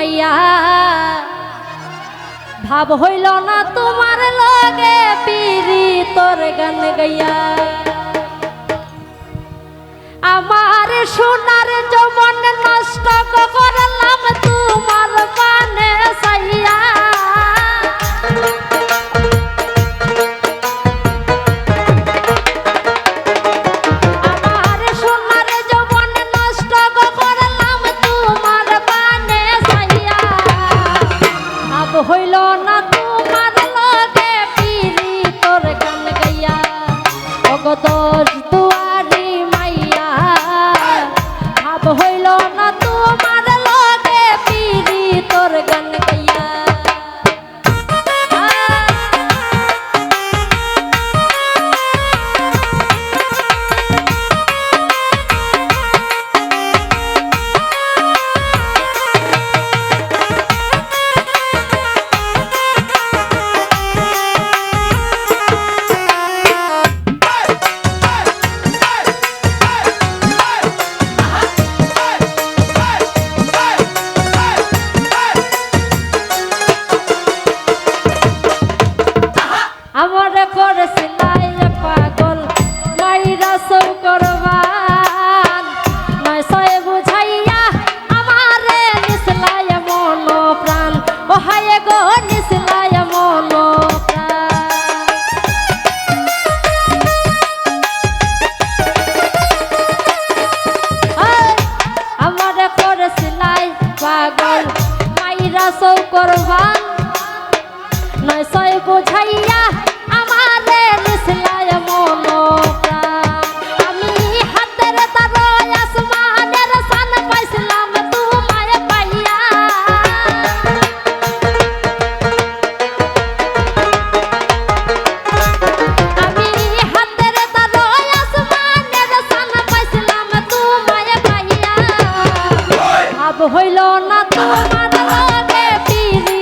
মাইয়া ভাব হইল না তোমার লগে পিরি তোর গান গাইয়া আমার সোনার যমন নষ্ট করলাম তোমার পানে চাইয়া আমার সোনার যমন নষ্ট করলাম তোমার পানে চাইয়া ভাব হইল না তোমার লগে পিরি তোর গান গাইয়া অগদর দুয়ারি মাইয়া ভাব হইল না তোমার লগে পিরি তোর গান গাইয়া আমার করেছিলাই পাগল মাইরা সৌ করবান নয় সয়ে বুঝাইয়া আমারে নিসলাই মন প্রাণ ও হায় গো নিসলাই মন প্রাণ আমার করেছিলাই পাগল মাইরা সৌ করবান নয় সয় বুঝাইয়া আমারে নিসলায় মন প্রাণ আমি হাতের তারয় আসমানের সান পাইছিলাম তোমায় পাইয়া আমি হাতের তারয় আসমানের সান পাইছিলাম তোমায় পাইয়া ভাব হইল না তোমার লগে পিরি